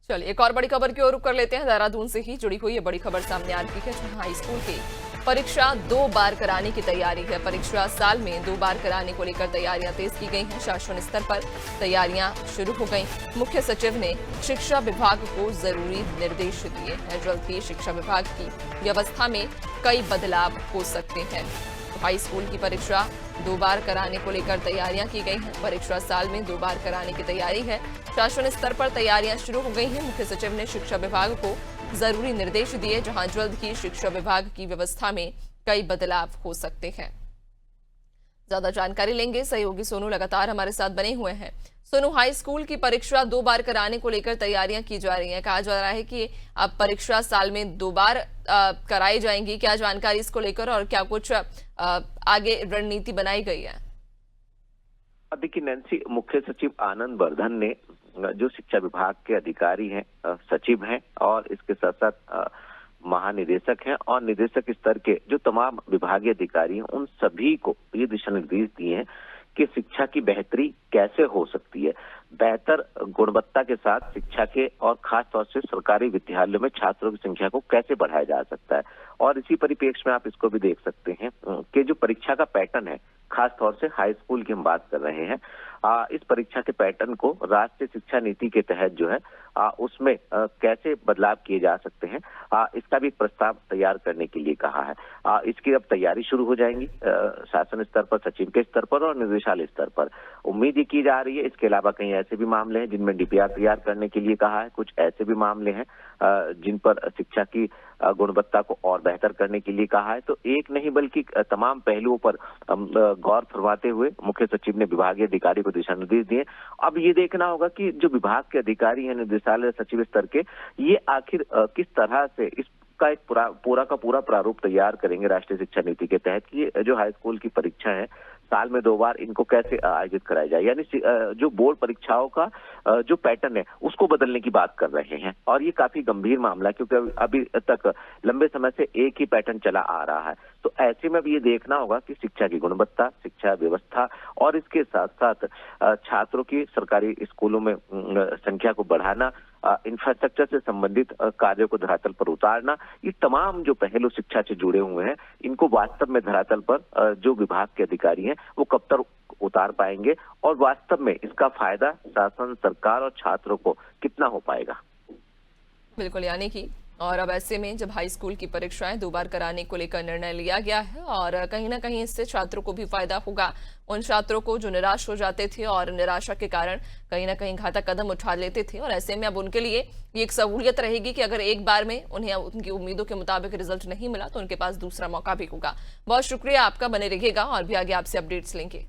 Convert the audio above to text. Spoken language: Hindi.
चलिए एक और बड़ी खबर की ओर रुख कर लेते हैं। देहरादून से ही जुड़ी हुई ये बड़ी खबर सामने आ रही है, जहां हाई स्कूल की परीक्षा 2 बार कराने की तैयारी है। परीक्षा साल में 2 बार कराने को लेकर तैयारियां तेज की गई हैं। शासन स्तर पर तैयारियां शुरू हो गई। मुख्य सचिव ने शिक्षा विभाग को जरूरी निर्देश दिए हैं। जल्द ही शिक्षा विभाग की व्यवस्था में कई बदलाव हो सकते हैं। हाई स्कूल की परीक्षा 2 बार कराने को लेकर तैयारियां की गई हैं। परीक्षा साल में 2 बार कराने की तैयारी है। शासन स्तर पर तैयारियां शुरू हो गई हैं। मुख्य सचिव ने शिक्षा विभाग को जरूरी निर्देश दिए, जहां जल्द ही शिक्षा विभाग की व्यवस्था में कई बदलाव हो सकते हैं। ज्यादा जानकारी लेंगे, सहयोगी सोनू लगातार हमारे साथ बने हुए हैं। सोनू, हाई स्कूल की परीक्षा 2 बार कराने को लेकर तैयारियां की जा रही हैं। कहा जा रहा है कि अब परीक्षा साल में 2 बार कराई जाएंगी। क्या जानकारी इसको लेकर और क्या कुछ आगे रणनीति बनाई गई है? देखिए नैन्सी, मुख्य सचिव आनंद वर्धन ने जो शिक्षा विभाग के अधिकारी हैं, सचिव हैं और इसके साथ साथ महानिदेशक हैं और निदेशक स्तर के जो तमाम विभागीय अधिकारी हैं, उन सभी को ये दिशा निर्देश दिए हैं कि शिक्षा की बेहतरी कैसे हो सकती है। बेहतर गुणवत्ता के साथ शिक्षा के और खास तौर से सरकारी विद्यालयों में छात्रों की संख्या को कैसे बढ़ाया जा सकता है। और इसी परिप्रेक्ष्य में आप इसको भी देख सकते हैं कि जो परीक्षा का पैटर्न है, खास तौर से हाई स्कूल की हम बात कर रहे हैं, इस परीक्षा के पैटर्न को राष्ट्रीय शिक्षा नीति के तहत जो है उसमें कैसे बदलाव किए जा सकते हैं, इसका भी प्रस्ताव तैयार करने के लिए कहा है। इसकी अब तैयारी शुरू हो जाएंगी शासन स्तर पर, सचिव के स्तर पर और निदेशालय स्तर पर। उम्मीद ये की जा रही है। इसके अलावा कई ऐसे भी मामले हैं जिनमें डीपीआर तैयार करने के लिए कहा है। कुछ ऐसे भी मामले हैं जिन पर शिक्षा की गुणवत्ता को और बेहतर करने के लिए कहा है। तो एक नहीं बल्कि तमाम पहलुओं पर गौर फरमाते हुए मुख्य सचिव ने विभागीय अधिकारी को दिशा निर्देश दिए। अब ये देखना होगा कि जो विभाग के अधिकारी हैं, निदेशालय सचिव स्तर के, ये आखिर किस तरह से इसका एक पूरा का पूरा प्रारूप तैयार करेंगे राष्ट्रीय शिक्षा नीति के तहत कि जो हाई स्कूल की परीक्षा है साल में 2 बार इनको कैसे आयोजित कराया जाए। यानी जो बोर्ड परीक्षाओं का जो पैटर्न है उसको बदलने की बात कर रहे हैं। और ये काफी गंभीर मामला है क्योंकि अभी तक लंबे समय से एक ही पैटर्न चला आ रहा है। तो ऐसे में भी ये देखना होगा कि शिक्षा की गुणवत्ता, शिक्षा व्यवस्था और इसके साथ साथ छात्रों की सरकारी स्कूलों में संख्या को बढ़ाना, इंफ्रास्ट्रक्चर से संबंधित कार्यों को धरातल पर उतारना, ये तमाम जो पहलू शिक्षा से जुड़े हुए हैं, इनको वास्तव में धरातल पर जो विभाग के अधिकारी हैं वो कब तक उतार पाएंगे और वास्तव में इसका फायदा शासन, सरकार और छात्रों को कितना हो पाएगा। बिल्कुल, यानी कि और अब ऐसे में जब हाई स्कूल की परीक्षाएं 2 बार कराने को लेकर निर्णय लिया गया है और कहीं ना कहीं इससे छात्रों को भी फायदा होगा। उन छात्रों को जो निराश हो जाते थे और निराशा के कारण कहीं ना कहीं घातक कदम उठा लेते थे, और ऐसे में अब उनके लिए ये एक सहूलियत रहेगी कि अगर एक बार में उन्हें उनकी उम्मीदों के मुताबिक रिजल्ट नहीं मिला तो उनके पास दूसरा मौका भी होगा। बहुत शुक्रिया आपका, बने रहिएगा और भी आगे आपसे अपडेट्स लेंगे।